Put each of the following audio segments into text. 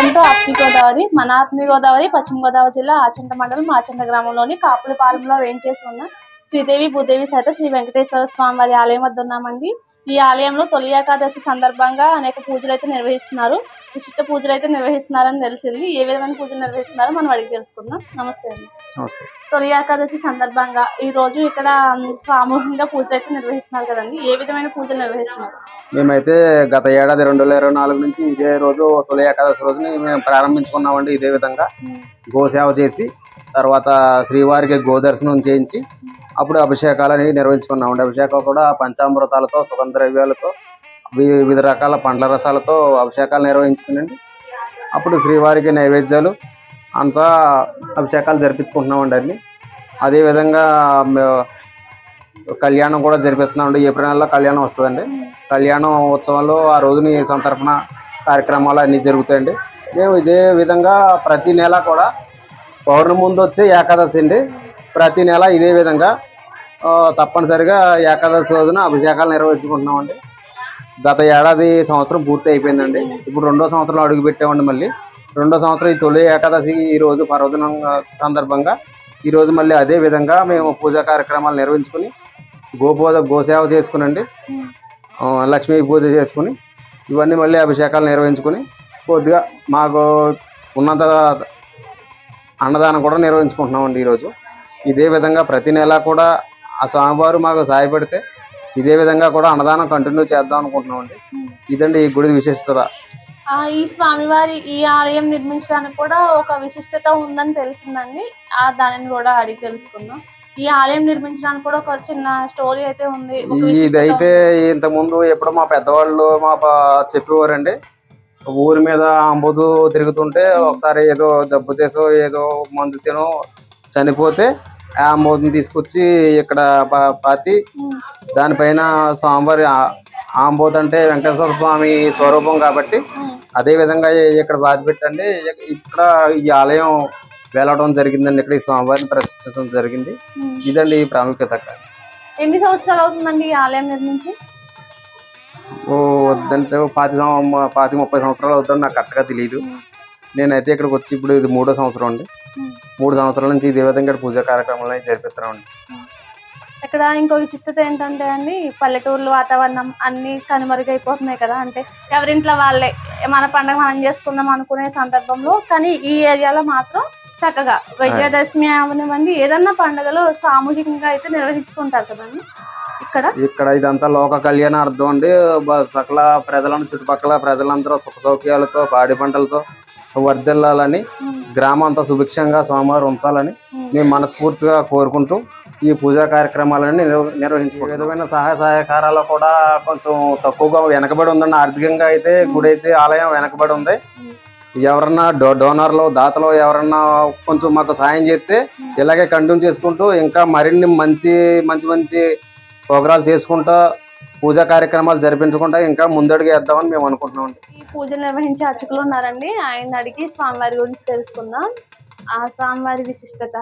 Welcome to ఆత్మీ Godavari. మన ఆత్మీ గోదావరి పశ్చిమ గోదావరి జిల్లా ఆచంట మండలం ఆచంట గ్రామంలోని కాపులపాలెంలో వేంచేసి ఉన్న శ్రీదేవి భూదేవి సహిత శ్రీ వెంకటేశ్వర స్వామి వారి ఆలయం వద్ద ఉన్నామండి. ఈ ఆలయంలో తొలి ఏకాదశి సందర్భంగా అనేక పూజలు అయితే నిర్వహిస్తున్నారు. విశిష్ట పూజలు అయితే నిర్వహిస్తున్నారని తెలిసింది. ఏ విధమైన పూజలు నిర్వహిస్తున్నారో మనం అడిగి తెలుసుకుందాం. నమస్తే అండి. నమస్తే. తొలి ఏకాదశి సందర్భంగా ఈ రోజు ఇక్కడ సామూహికంగా పూజలు అయితే నిర్వహిస్తున్నారు కదండి. ఏ విధమైన పూజలు నిర్వహిస్తున్నారు? మేమైతే గత ఏడాది 2024 నుంచి ఇదే రోజు తొలి ఏకాదశి రోజుని మేము ప్రారంభించుకున్నామండి. ఇదే విధంగా గోసేవ చేసి తర్వాత శ్రీవారికి గోదర్శనం చేయించి అప్పుడు అభిషేకాలని నిర్వహించుకున్నామండి. అభిషేకాలు కూడా పంచామృతాలతో సుగంధ ద్రవ్యాలతో వివిధ రకాల పండ్ల రసాలతో అభిషేకాలు నిర్వహించుకునండి. అప్పుడు శ్రీవారికి నైవేద్యాలు అంతా అభిషేకాలు జరిపించుకుంటున్నామండి. అన్ని అదేవిధంగా కళ్యాణం కూడా జరిపిస్తున్నామండి. ఏప్రిల్ నెలలో కళ్యాణం వస్తుందండి. కళ్యాణం ఉత్సవంలో ఆ రోజుని సంతర్పణ కార్యక్రమాలు అన్నీ జరుగుతాయండి. మేము ఇదే విధంగా ప్రతి నెల కూడా పౌర్ణమి ముందు వచ్చే ఏకాదశి అండి. ప్రతి నెల ఇదే విధంగా తప్పనిసరిగా ఏకాదశి రోజున అభిషేకాలు నిర్వహించుకుంటున్నామండి. గత ఏడాది సంవత్సరం పూర్తి అయిపోయిందండి. ఇప్పుడు 2వ సంవత్సరం అడుగు పెట్టామండి. మళ్ళీ 2వ సంవత్సరం ఈ తొలి ఏకాదశి ఈరోజు పర్వదినం సందర్భంగా ఈరోజు మళ్ళీ అదే విధంగా మేము పూజా కార్యక్రమాలు నిర్వహించుకుని గోసేవ చేసుకునండి, లక్ష్మీ పూజ చేసుకుని ఇవన్నీ మళ్ళీ అభిషేకాలు నిర్వహించుకుని కొద్దిగా మాకు ఉన్నంత అన్నదానం కూడా నిర్వహించుకుంటున్నామండి. ఈరోజు ఇదే విధంగా ప్రతి నెల కూడా ఆ స్వామివారు మాకు సహాయపడితే ఇదే విధంగా కూడా అన్నదానం కంటిన్యూ చేద్దాం అనుకుంటున్నామండి. ఇదండి ఈ గుడి విశిష్టత. ఈ స్వామివారి ఈ ఆలయం నిర్మించడానికి కూడా ఒక విశిష్టత ఉందని తెలిసిందండి. దానిని కూడా అడిగి తెలుసుకుందాం. ఈ ఆలయం నిర్మించడానికి కూడా ఒక చిన్న స్టోరీ అయితే ఉంది. ఇదైతే ఇంతకుముందు ఎప్పుడో మా పెద్దవాళ్ళు చెప్పేవారండి. ఊరి మీద అంబుదు తిరుగుతుంటే ఒకసారి ఏదో జబ్బు చేసో ఏదో మందు తినో చనిపోతే ఆ అంబుదుని తీసుకొచ్చి ఇక్కడ పాతి దానిపైన స్వామివారి ఆంబోత్ అంటే వెంకటేశ్వర స్వామి స్వరూపం కాబట్టి అదే విధంగా ఇక్కడ బాధ పెట్టండి. ఇక్కడ ఈ ఆలయం వెళ్ళడం జరిగిందండి. ఇక్కడ ఈ స్వామివారిని ప్రతిష్ఠించడం జరిగింది. ఇదండి ఈ ప్రాముఖ్యత. ఎన్ని సంవత్సరాలు అవుతుందండి ఈ ఆలయం నిర్మించి? వద్దంటే 30 సంవత్సరాలు అవుతుందని నాకు కరెక్ట్గా తెలియదు. నేనైతే ఇక్కడికి వచ్చి ఇప్పుడు ఇది 3వ సంవత్సరం అండి. 3 సంవత్సరాల నుంచి ఇదే విధంగా పూజా కార్యక్రమాలు జరుపుతున్నామండి. ఇక్కడ ఇంకో విశిష్టత ఏంటంటే అండి, పల్లెటూర్ల వాతావరణం అన్ని కనుమరుగైపోతున్నాయి కదా. అంటే ఎవరింట్లో వాళ్ళే మన పండుగ మనం చేసుకుందాం అనుకునే సందర్భంలో కానీ ఈ ఏరియాలో మాత్రం చక్కగా విజయదశమి అవనివ్వండి ఏదన్నా పండుగలు సామూహికంగా అయితే నిర్వహించుకుంటారు కదండి. ఇక్కడ ఇదంతా లోక కళ్యాణార్థం అండి. సకల ప్రజలను చుట్టుపక్కల ప్రజలందరూ సుఖ సౌఖ్యాలతో పాడి పంటలతో వర్ధిల్లాలని గ్రామం అంతా సుభిక్షంగా స్వామివారు ఉంచాలని మేము మనస్ఫూర్తిగా కోరుకుంటూ ఈ పూజా కార్యక్రమాలన్నీ నిర్వహించుకుంటాం. విధమైన సహాయ సహకారాలు కూడా కొంచెం తక్కువగా వెనకబడి ఉందండి. ఆర్థికంగా అయితే గుడి అయితే ఆలయం వెనకబడి ఉంది. ఎవరన్నా డోనర్లు దాతలు ఎవరన్నా కొంచెం మాకు సాయం చేస్తే ఇలాగే కంటిన్యూ చేసుకుంటూ ఇంకా మరిన్ని మంచి మంచి మంచి ప్రోగ్రాలు చేసుకుంటా పూజా కార్యక్రమాలు జరిపించుకుంటా ఇంకా ముందడుగు వేద్దామని మేము అనుకుంటున్నాం. ఈ పూజలు నిర్వహించే అర్చకులు ఉన్నారండి, ఆయన అడిగి స్వామివారి గురించి తెలుసుకుందాం. ఆ స్వామివారి విశిష్టత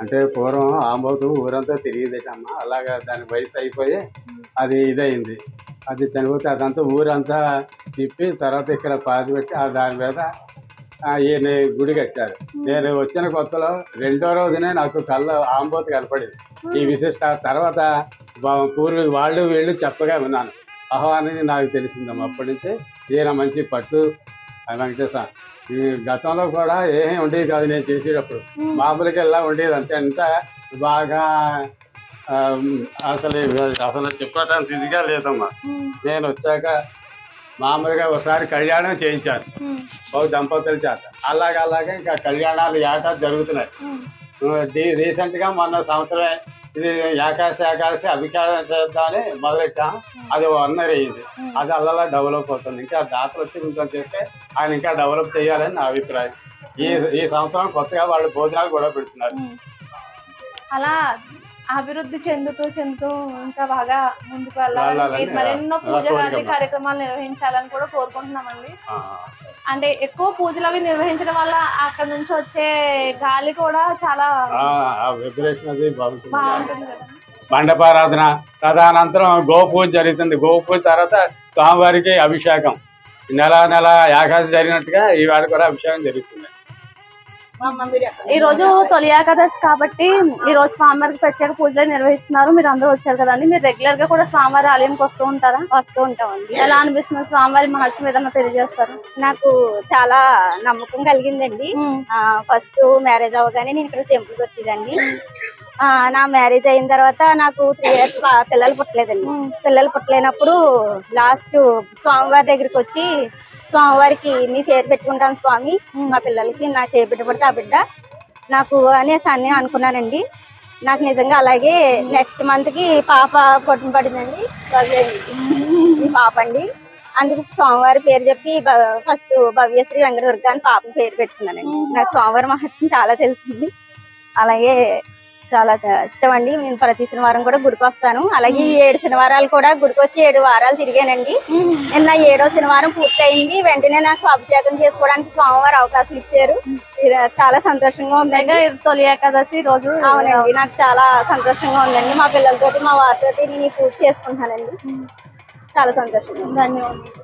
అంటే పూర్వం ఆంబోతు ఊరంతా తిరిగేదమ్మా. అలాగా దాని వయసు అయిపోయి అది ఇదయింది. అది చనిపోతే అదంతా ఊరంతా తిప్పి తర్వాత ఇక్కడ పాతి పెట్టి దాని మీద ఈయన గుడి కట్టారు. నేను వచ్చిన కొత్తలో 2వ రోజునే నాకు ఆంబోతు కనపడింది ఈ విశిష్ట. తర్వాత వాళ్ళు వీళ్ళు చెప్పగా విన్నాను. అనేది నాకు తెలిసిందమ్మా. అప్పటి నుంచి ఈయన మంచి పట్టు వెంకటేశ్వర. ఈ గతంలో కూడా ఏమీ ఉండేది కాదు. నేను చేసేటప్పుడు మామూలుగా ఇలా ఉండేది అంతే. అంతా బాగా అసలు చెప్పడానికి ఇదిగా లేదమ్మా. నేను వచ్చాక మామూలుగా ఒకసారి కళ్యాణం చేయించాను దంపతుల చేత. అలాగే ఇంకా కళ్యాణాలు ఏటా జరుగుతున్నాయి. రీసెంట్గా మొన్న సంవత్సరమే ఇది ఏకాదశి అభిషేకం చేద్దామని మొదలెట్టాము. అది 1 year అయ్యింది. అది అలా డెవలప్ అవుతుంది. ఇంకా దాతలు వచ్చి కొంచెం చేస్తే ఆయన ఇంకా డెవలప్ చేయాలని నా అభిప్రాయం. ఈ సంవత్సరం కొత్తగా వాళ్ళు భోజనాలు కూడా పెడుతున్నారు. అలా అభివృద్ధి చెందుతూ ఇంకా బాగా ముందుకు వెళ్ళాలని మరెన్నో పూజలు కార్యక్రమాలు నిర్వహించాలని కూడా కోరుకుంటున్నామండి. అంటే ఎక్కువ పూజలు అవి నిర్వహించడం వల్ల అక్కడ నుంచి వచ్చే గాలి కూడా చాలా బాగుంటుంది కదా. మండపారాధన తదనంతరం గోపూజ జరుగుతుంది. గోపూజ తర్వాత స్వామివారికి అభిషేకం నెల నెల ఏకాదశి జరిగినట్టుగా ఈవేళ కూడా అభిషేకం జరుగుతుంది. ఈ రోజు తొలి ఏకాదశి కాబట్టి ఈ రోజు స్వామివారికి ప్రత్యేక పూజలు నిర్వహిస్తున్నారు. మీరు అందరూ వచ్చారు కదండి, మీరు రెగ్యులర్ గా కూడా స్వామివారి ఆలయంకి వస్తూ ఉంటారా? వస్తూ ఉంటామండి. ఎలా అనిపిస్తుంది స్వామివారి మహత్యం ఏదన్నా తెలియజేస్తారు? నాకు చాలా నమ్మకం కలిగిందండి. ఫస్ట్ మ్యారేజ్ అవ్వగానే నేను ఇక్కడ టెంపుల్కి వచ్చేదండి. నా మ్యారేజ్ అయిన తర్వాత నాకు 3 years పిల్లలు పుట్టలేదండి. పిల్లలు పుట్టలేనప్పుడు లాస్ట్ స్వామివారి దగ్గరికి వచ్చి, స్వామివారికి నీ పేరు పెట్టుకుంటాను స్వామి, మా పిల్లలకి నాకు ఏ బిడ్డ పడితే ఆ బిడ్డ నాకు అనేసి అన్నీ అనుకున్నానండి. నాకు నిజంగా అలాగే నెక్స్ట్ మంత్ కి పాప పొట్టున పడిందండి. ఈ పాప అండి, అందుకు స్వామివారి పేరు చెప్పి ఫస్ట్ భవ్యశ్రీ వెంకటదుర్గ అని పాప పేరు పెట్టుకున్నానండి. నాకు స్వామివారి మహత్యం చాలా తెలిసింది. అలాగే చాలా ఇష్టం అండి. నేను ప్రతి శనివారం కూడా గుడికి వస్తాను. అలాగే 7 శనివారాలు కూడా గుడికి వచ్చి 7 వారాలు తిరిగానండి. నిన్న 7వ శనివారం పూర్తయింది. వెంటనే నాకు అభిషేకం చేసుకోవడానికి స్వామివారు అవకాశం ఇచ్చారు. చాలా సంతోషంగా ఉందండి. తొలి ఏకాదశి రోజు అవునండి, నాకు చాలా సంతోషంగా ఉందండి. మా పిల్లలతోటి మా వారితోటి నేను ఈ పూజ చేసుకుంటానండి. చాలా సంతోషంగా. ధన్యవాదాలు.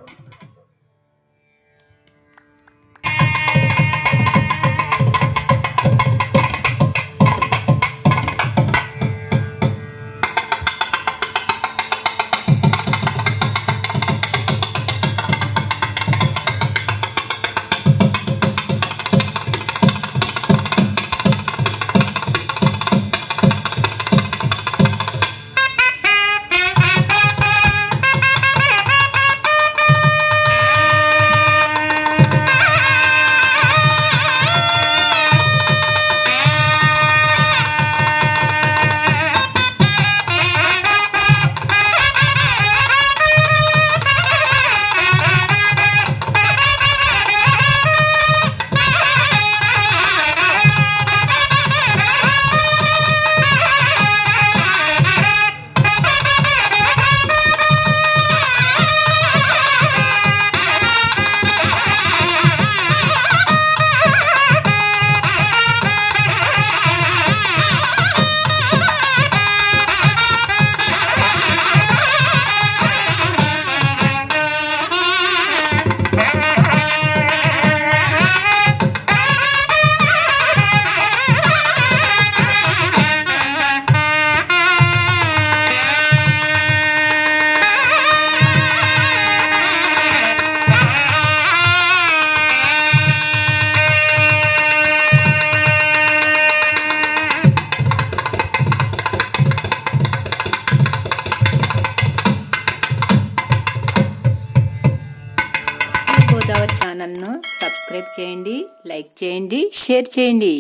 గోదావరి ఛానల్ను సబ్స్క్రైబ్ చేయండి, లైక్ చేయండి, షేర్ చేయండి.